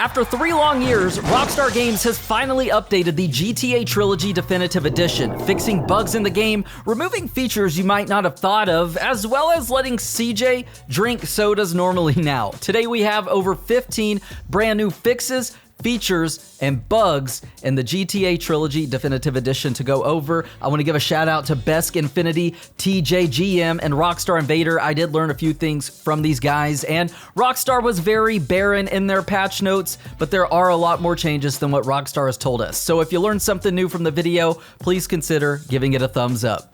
After 3 long years, Rockstar Games has finally updated the GTA Trilogy Definitive Edition, fixing bugs in the game, removing features you might not have thought of, as well as letting CJ drink sodas normally now. Today we have over 15 brand new fixes, features, and bugs in the GTA Trilogy Definitive Edition to go over. I want to give a shout out to Besk Infinity, TJGM, and Rockstar Invader. I did learn a few things from these guys, and Rockstar was very barren in their patch notes, but there are a lot more changes than what Rockstar has told us. So if you learned something new from the video, please consider giving it a thumbs up.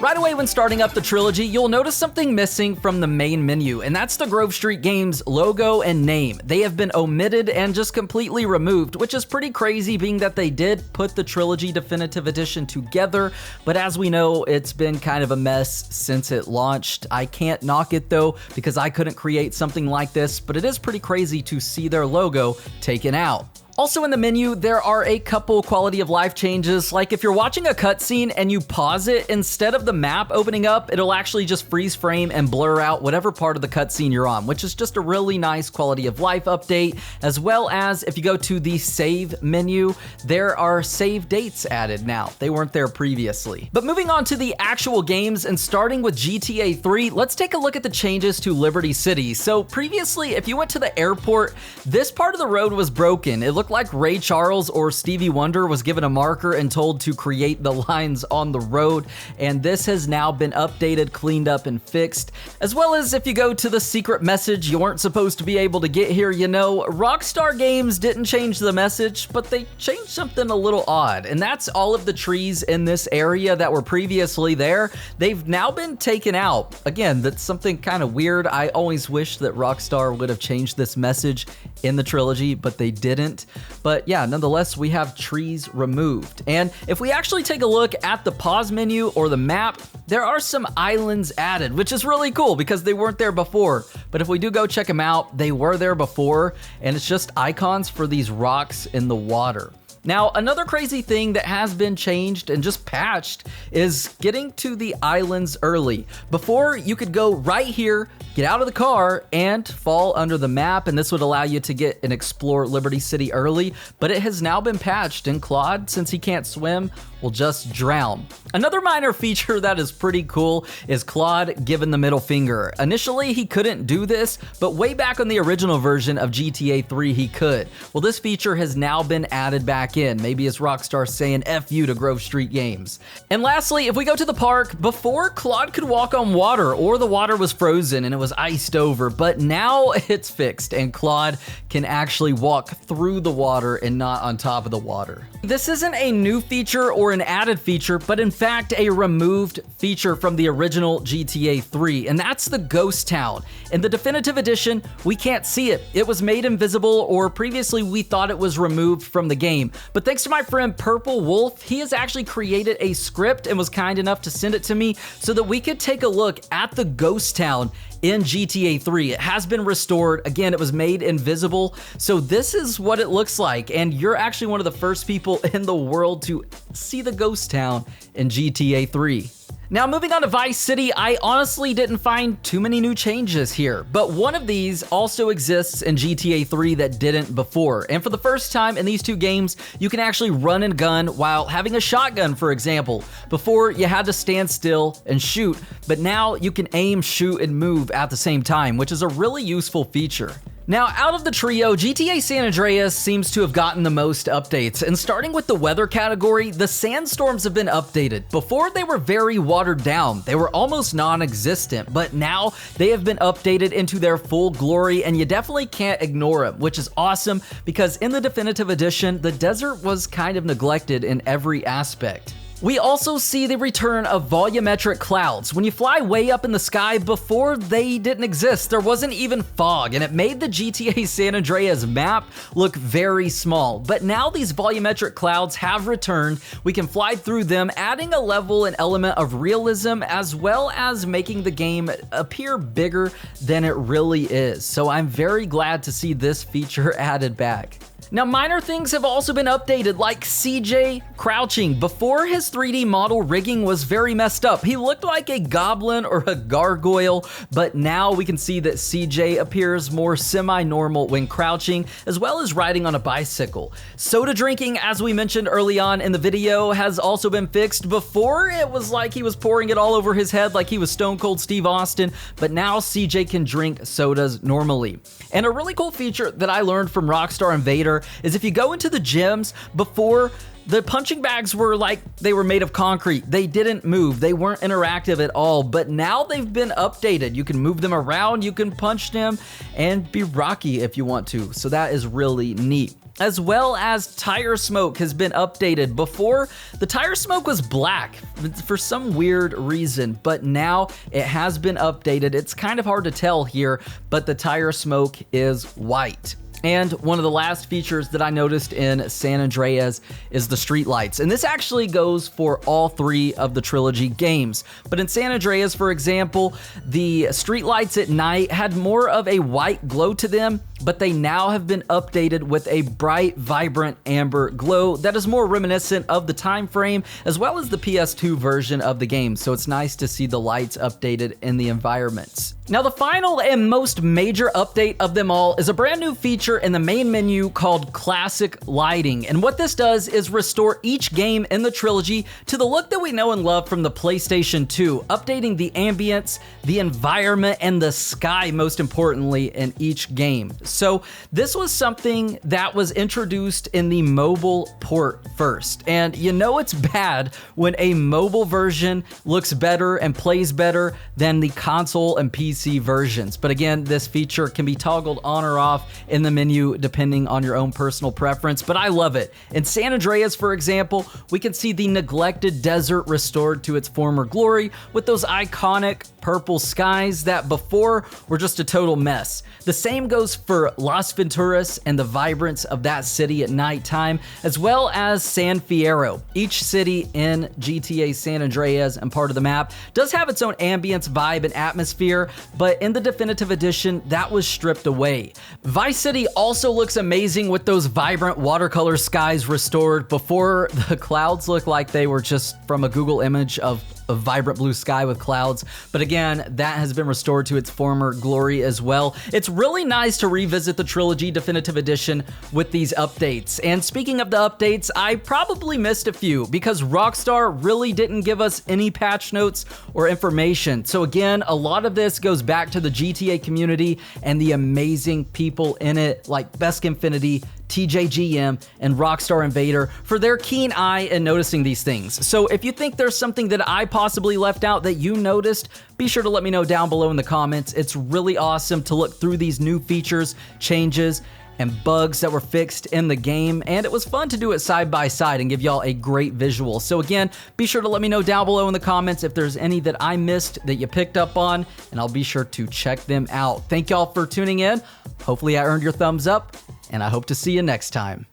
Right away when starting up the trilogy, you'll notice something missing from the main menu, and that's the Grove Street Games logo and name. They have been omitted and just completely removed, which is pretty crazy being that they did put the Trilogy Definitive Edition together, but as we know, it's been kind of a mess since it launched. I can't knock it though, because I couldn't create something like this, but it is pretty crazy to see their logo taken out. Also in the menu, there are a couple quality of life changes, like if you're watching a cutscene and you pause it, instead of the map opening up, it'll actually just freeze frame and blur out whatever part of the cutscene you're on, which is just a really nice quality of life update, as well as if you go to the save menu, there are save dates added now. They weren't there previously. But moving on to the actual games and starting with GTA 3, let's take a look at the changes to Liberty City. So previously, if you went to the airport, this part of the road was broken. It looked like Ray Charles or Stevie Wonder was given a marker and told to create the lines on the road, and this has now been updated, cleaned up, and fixed. As well as if you go to the secret message you weren't supposed to be able to get here, you know, Rockstar Games didn't change the message, but they changed something a little odd, and that's all of the trees in this area that were previously there. They've now been taken out. Again, that's something kind of weird. I always wish that Rockstar would have changed this message in the trilogy, but they didn't. But yeah, nonetheless, we have trees removed. And if we actually take a look at the pause menu or the map, there are some islands added, which is really cool because they weren't there before. But if we do go check them out, they were there before, and it's just icons for these rocks in the water. Now, another crazy thing that has been changed and just patched is getting to the islands early. Before, you could go right here, get out of the car, and fall under the map, and this would allow you to get and explore Liberty City early, but it has now been patched, and Claude, since he can't swim, will just drown. Another minor feature that is pretty cool is Claude giving the middle finger. Initially, he couldn't do this, but way back on the original version of GTA 3, he could. Well, this feature has now been added back in. Maybe it's Rockstar saying F you to Grove Street Games. And lastly, if we go to the park, before Claude could walk on water or the water was frozen and it was iced over, but now it's fixed and Claude can actually walk through the water and not on top of the water. This isn't a new feature or an added feature, but in fact a removed feature from the original GTA 3, and that's the ghost town. In the definitive edition, we can't see it. It was made invisible, or previously we thought it was removed from the game. But thanks to my friend Purple Wolf, he has actually created a script and was kind enough to send it to me so that we could take a look at the ghost town in GTA 3. It has been restored. Again, it was made invisible. So this is what it looks like. And you're actually one of the first people in the world to see the ghost town in GTA 3. Now, moving on to Vice City, I honestly didn't find too many new changes here, but one of these also exists in GTA 3 that didn't before. And for the first time in these two games, you can actually run and gun while having a shotgun, for example. Before, you had to stand still and shoot, but now you can aim, shoot, and move at the same time, which is a really useful feature. Now, out of the trio, GTA San Andreas seems to have gotten the most updates, and starting with the weather category, the sandstorms have been updated. Before, they were very watered down. They were almost non-existent, but now they have been updated into their full glory, and you definitely can't ignore them, which is awesome because in the definitive edition, the desert was kind of neglected in every aspect. We also see the return of volumetric clouds. When you fly way up in the sky, before they didn't exist, there wasn't even fog, and it made the GTA San Andreas map look very small. But now these volumetric clouds have returned. We can fly through them, adding a level and element of realism, as well as making the game appear bigger than it really is. So I'm very glad to see this feature added back. Now, minor things have also been updated, like CJ crouching. Before, his 3D model rigging was very messed up. He looked like a goblin or a gargoyle, but now we can see that CJ appears more semi-normal when crouching, as well as riding on a bicycle. Soda drinking, as we mentioned early on in the video, has also been fixed. Before, it was like he was pouring it all over his head like he was Stone Cold Steve Austin, but now CJ can drink sodas normally. And a really cool feature that I learned from Rockstar and Vader is if you go into the gyms, before, the punching bags were like they were made of concrete. They didn't move. They weren't interactive at all, but now they've been updated. You can move them around, you can punch them, and be rocky if you want to. So that is really neat. As well as tire smoke has been updated. Before, the tire smoke was black for some weird reason, but now it has been updated. It's kind of hard to tell here, but the tire smoke is white. And one of the last features that I noticed in San Andreas is the street lights. And this actually goes for all 3 of the Trilogy games. But in San Andreas, for example, the street lights at night had more of a white glow to them, but they now have been updated with a bright, vibrant amber glow that is more reminiscent of the time frame, as well as the PS2 version of the game. So it's nice to see the lights updated in the environments. Now, the final and most major update of them all is a brand new feature in the main menu called Classic Lighting. And what this does is restore each game in the Trilogy to the look that we know and love from the PlayStation 2, updating the ambience, the environment, and the sky, most importantly, in each game. So this was something that was introduced in the mobile port first. And you know it's bad when a mobile version looks better and plays better than the console and PC versions. But again, this feature can be toggled on or off in the menu depending on your own personal preference, but I love it. In San Andreas, for example, we can see the neglected desert restored to its former glory with those iconic purple skies that before were just a total mess. The same goes for Las Venturas and the vibrance of that city at nighttime, as well as San Fierro. Each city in GTA San Andreas and part of the map does have its own ambience, vibe, and atmosphere, but in the definitive edition, that was stripped away. Vice City also looks amazing with those vibrant watercolor skies restored. Before, the clouds looked like they were just from a Google image of a vibrant blue sky with clouds, but again, that has been restored to its former glory as well. It's really nice to revisit the Trilogy Definitive Edition with these updates. And speaking of the updates, I probably missed a few because Rockstar really didn't give us any patch notes or information. So again, a lot of this goes back to the GTA community and the amazing people in it, like Besk Infinity, TJGM, and Rockstar and Vader for their keen eye in noticing these things. So if you think there's something that I possibly left out that you noticed, be sure to let me know down below in the comments. It's really awesome to look through these new features, changes, and bugs that were fixed in the game, and it was fun to do it side by side and give y'all a great visual. So again, be sure to let me know down below in the comments if there's any that I missed that you picked up on, and I'll be sure to check them out. Thank y'all for tuning in. Hopefully I earned your thumbs up, and I hope to see you next time.